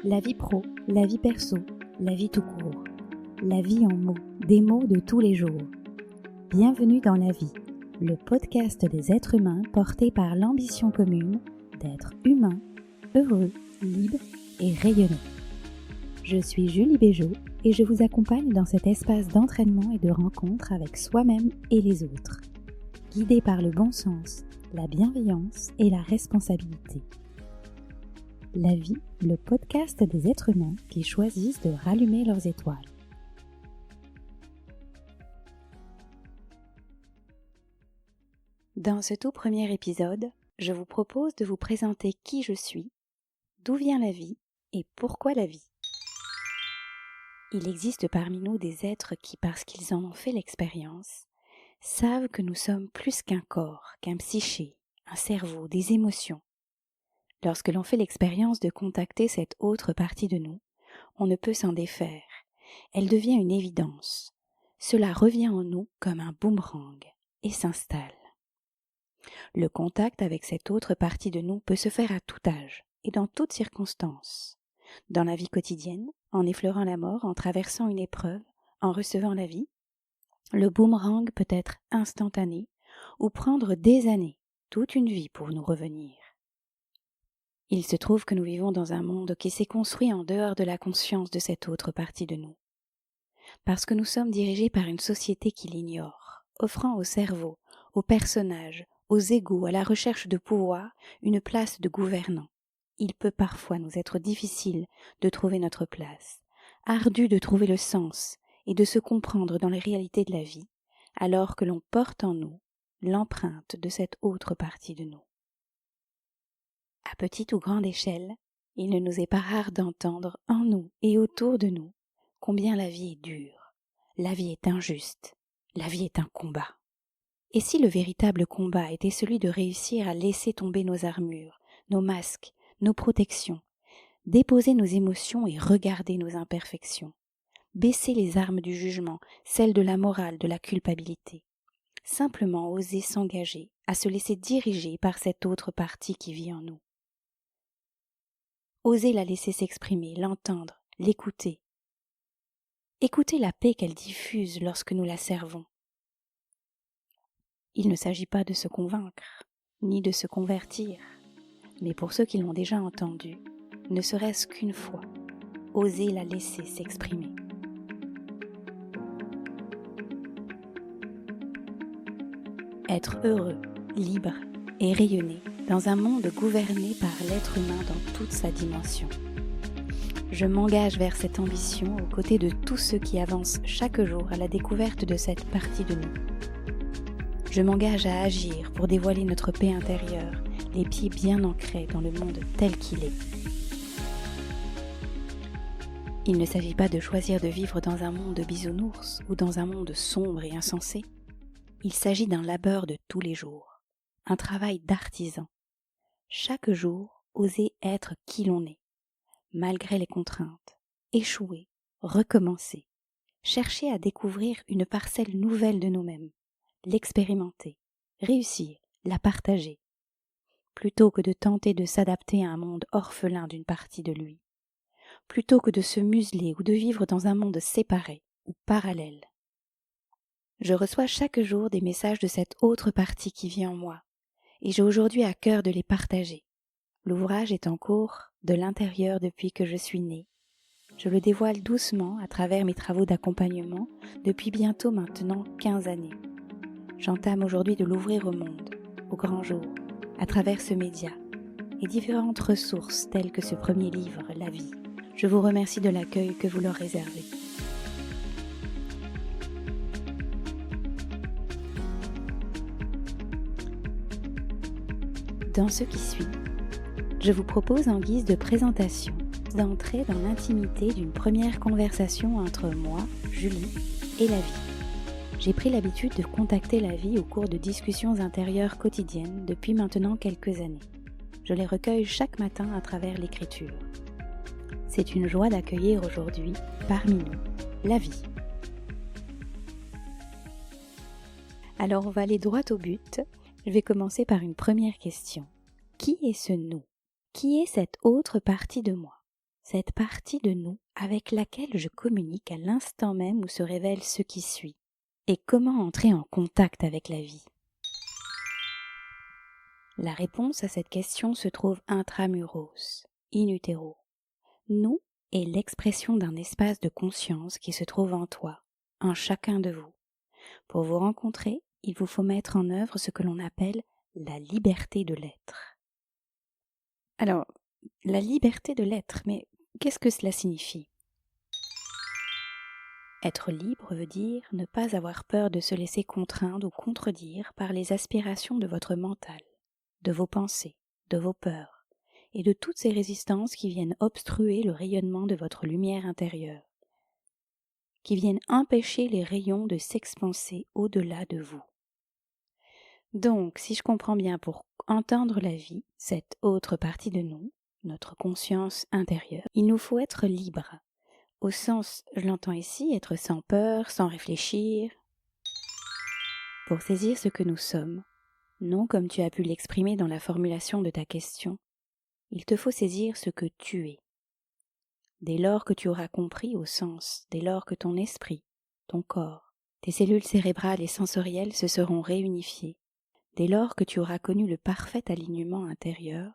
La vie pro, la vie perso, la vie tout court. La vie en mots, des mots de tous les jours. Bienvenue dans La Vie, le podcast des êtres humains porté par l'ambition commune d'être humain, heureux, libre et rayonnant. Je suis Julie Béjot et je vous accompagne dans cet espace d'entraînement et de rencontre avec soi-même et les autres, guidé par le bon sens, la bienveillance et la responsabilité. La Vie, le podcast des êtres humains qui choisissent de rallumer leurs étoiles. Dans ce tout premier épisode, je vous propose de vous présenter qui je suis, d'où vient la vie et pourquoi la vie. Il existe parmi nous des êtres qui, parce qu'ils en ont fait l'expérience, savent que nous sommes plus qu'un corps, qu'un psyché, un cerveau, des émotions. Lorsque l'on fait l'expérience de contacter cette autre partie de nous, on ne peut s'en défaire. Elle devient une évidence. Cela revient en nous comme un boomerang et s'installe. Le contact avec cette autre partie de nous peut se faire à tout âge et dans toutes circonstances. Dans la vie quotidienne, en effleurant la mort, en traversant une épreuve, en recevant la vie, le boomerang peut être instantané ou prendre des années, toute une vie pour nous revenir. Il se trouve que nous vivons dans un monde qui s'est construit en dehors de la conscience de cette autre partie de nous. Parce que nous sommes dirigés par une société qui l'ignore, offrant au cerveau, aux personnages, aux égos, à la recherche de pouvoir, une place de gouvernant. Il peut parfois nous être difficile de trouver notre place, ardu de trouver le sens et de se comprendre dans les réalités de la vie, alors que l'on porte en nous l'empreinte de cette autre partie de nous. À petite ou grande échelle, il ne nous est pas rare d'entendre en nous et autour de nous combien la vie est dure, la vie est injuste, la vie est un combat. Et si le véritable combat était celui de réussir à laisser tomber nos armures, nos masques, nos protections, déposer nos émotions et regarder nos imperfections, baisser les armes du jugement, celles de la morale, de la culpabilité, simplement oser s'engager à se laisser diriger par cette autre partie qui vit en nous. Oser la laisser s'exprimer, l'entendre, l'écouter. Écouter la paix qu'elle diffuse lorsque nous la servons. Il ne s'agit pas de se convaincre, ni de se convertir, mais pour ceux qui l'ont déjà entendue, ne serait-ce qu'une fois, oser la laisser s'exprimer. Être heureux, libre et rayonné dans un monde gouverné par l'être humain dans toute sa dimension. Je m'engage vers cette ambition aux côtés de tous ceux qui avancent chaque jour à la découverte de cette partie de nous. Je m'engage à agir pour dévoiler notre paix intérieure, les pieds bien ancrés dans le monde tel qu'il est. Il ne s'agit pas de choisir de vivre dans un monde de bisounours ou dans un monde sombre et insensé. Il s'agit d'un labeur de tous les jours, un travail d'artisan. Chaque jour, oser être qui l'on est, malgré les contraintes, échouer, recommencer, chercher à découvrir une parcelle nouvelle de nous-mêmes, l'expérimenter, réussir, la partager, plutôt que de tenter de s'adapter à un monde orphelin d'une partie de lui, plutôt que de se museler ou de vivre dans un monde séparé ou parallèle. Je reçois chaque jour des messages de cette autre partie qui vit en moi, et j'ai aujourd'hui à cœur de les partager. L'ouvrage est en cours de l'intérieur depuis que je suis née. Je le dévoile doucement à travers mes travaux d'accompagnement depuis bientôt maintenant 15 années. J'entame aujourd'hui de l'ouvrir au monde, au grand jour, à travers ce média et différentes ressources telles que ce premier livre, La Vie. Je vous remercie de l'accueil que vous leur réservez. Dans ce qui suit, je vous propose en guise de présentation d'entrer dans l'intimité d'une première conversation entre moi, Julie, et la vie. J'ai pris l'habitude de contacter la vie au cours de discussions intérieures quotidiennes depuis maintenant quelques années. Je les recueille chaque matin à travers l'écriture. C'est une joie d'accueillir aujourd'hui, parmi nous, la vie. Alors on va aller droit au but. Je vais commencer par une première question. Qui est ce nous ? Qui est cette autre partie de moi ? cette partie de nous avec laquelle je communique à l'instant même où se révèle ce qui suit, et comment entrer en contact avec la vie. La réponse à cette question se trouve intramuros, in utero. Nous est l'expression d'un espace de conscience qui se trouve en toi, en chacun de vous. Pour vous rencontrer, il vous faut mettre en œuvre ce que l'on appelle la liberté de l'être. Alors, la liberté de l'être, mais qu'est-ce que cela signifie ? Être libre veut dire ne pas avoir peur de se laisser contraindre ou contredire par les aspirations de votre mental, de vos pensées, de vos peurs, et de toutes ces résistances qui viennent obstruer le rayonnement de votre lumière intérieure, qui viennent empêcher les rayons de s'expanser au-delà de vous. Donc, si je comprends bien, pour entendre la vie, cette autre partie de nous, notre conscience intérieure, il nous faut être libre. Au sens, je l'entends ici, être sans peur, sans réfléchir, pour saisir ce que nous sommes, non comme tu as pu l'exprimer dans la formulation de ta question, il te faut saisir ce que tu es. Dès lors que tu auras compris au sens, dès lors que ton esprit, ton corps, tes cellules cérébrales et sensorielles se seront réunifiées, dès lors que tu auras connu le parfait alignement intérieur,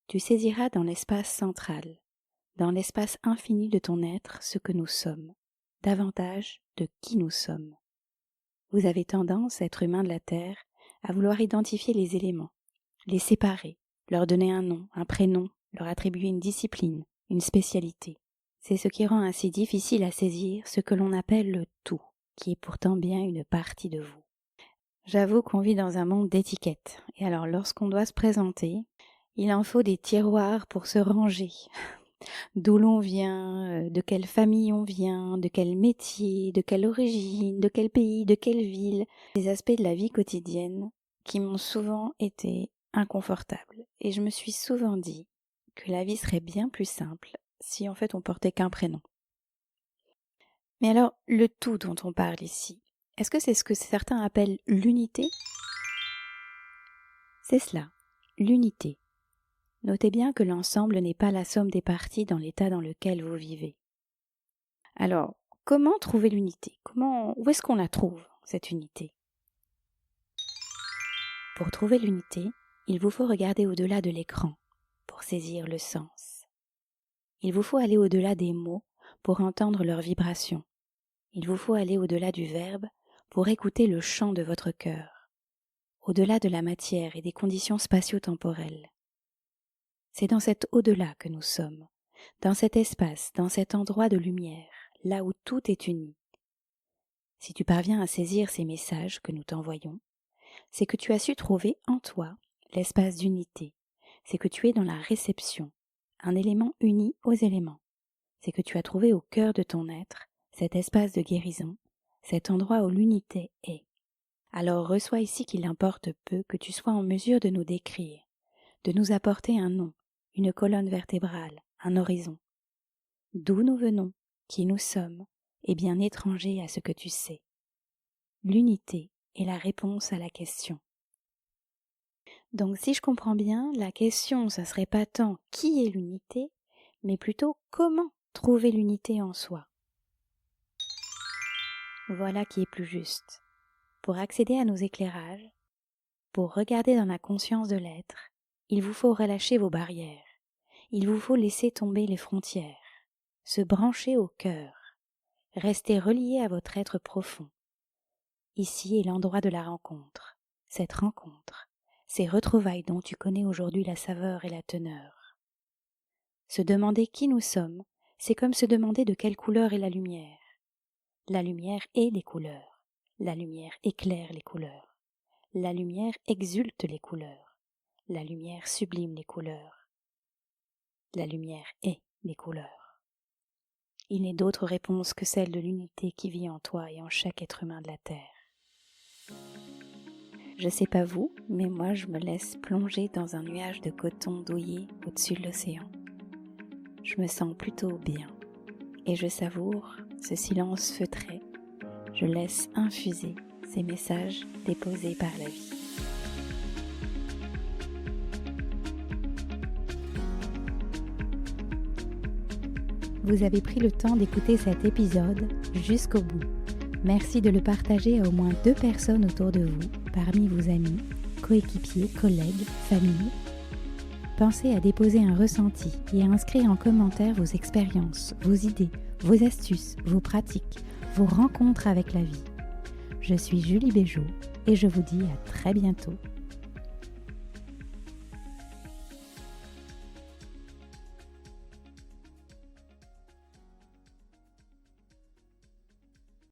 tu saisiras dans l'espace central, dans l'espace infini de ton être ce que nous sommes, davantage de qui nous sommes. Vous avez tendance, être humain de la Terre, à vouloir identifier les éléments, les séparer, leur donner un nom, un prénom, leur attribuer une discipline, une spécialité. C'est ce qui rend ainsi difficile à saisir ce que l'on appelle le tout, qui est pourtant bien une partie de vous. J'avoue qu'on vit dans un monde d'étiquettes, et alors lorsqu'on doit se présenter, il en faut des tiroirs pour se ranger. D'où l'on vient, de quelle famille on vient, de quel métier, de quelle origine, de quel pays, de quelle ville, des aspects de la vie quotidienne qui m'ont souvent été inconfortables. Et je me suis souvent dit que la vie serait bien plus simple si en fait on portait qu'un prénom. Mais alors, le tout dont on parle ici, est-ce que c'est ce que certains appellent l'unité ? C'est cela, l'unité. Notez bien que l'ensemble n'est pas la somme des parties dans l'état dans lequel vous vivez. Alors, comment trouver l'unité ? Où est-ce qu'on la trouve, cette unité ? Pour trouver l'unité, il vous faut regarder au-delà de l'écran pour saisir le sens. Il vous faut aller au-delà des mots pour entendre leurs vibrations. Il vous faut aller au-delà du verbe pour écouter le chant de votre cœur, au-delà de la matière et des conditions spatio-temporelles. C'est dans cet au-delà que nous sommes, dans cet espace, dans cet endroit de lumière, là où tout est uni. Si tu parviens à saisir ces messages que nous t'envoyons, c'est que tu as su trouver en toi l'espace d'unité, c'est que tu es dans la réception, un élément uni aux éléments, c'est que tu as trouvé au cœur de ton être cet espace de guérison, cet endroit où l'unité est. Alors reçois ici qu'il importe peu que tu sois en mesure de nous décrire, de nous apporter un nom, une colonne vertébrale, un horizon. D'où nous venons, qui nous sommes, est bien étranger à ce que tu sais. L'unité est la réponse à la question. Donc si je comprends bien, la question, ça serait pas tant qui est l'unité, mais plutôt comment trouver l'unité en soi. Voilà qui est plus juste. Pour accéder à nos éclairages, pour regarder dans la conscience de l'être, il vous faut relâcher vos barrières, il vous faut laisser tomber les frontières, se brancher au cœur, rester relié à votre être profond. Ici est l'endroit de la rencontre, cette rencontre, ces retrouvailles dont tu connais aujourd'hui la saveur et la teneur. Se demander qui nous sommes, c'est comme se demander de quelle couleur est la lumière. La lumière est les couleurs, la lumière éclaire les couleurs, la lumière exulte les couleurs, la lumière sublime les couleurs, la lumière est les couleurs. Il n'est d'autre réponse que celle de l'unité qui vit en toi et en chaque être humain de la Terre. Je sais pas vous, mais moi je me laisse plonger dans un nuage de coton douillet au-dessus de l'océan. Je me sens plutôt bien et je savoure ce silence feutré. Je laisse infuser ces messages déposés par la vie. vous avez pris le temps d'écouter cet épisode jusqu'au bout. Merci de le partager à au moins 2 personnes autour de vous, parmi vos amis, coéquipiers, collègues, famille. Pensez à déposer un ressenti et à inscrire en commentaire vos expériences, vos idées, vos astuces, vos pratiques, vos rencontres avec la vie. Je suis Julie Béjot et je vous dis à très bientôt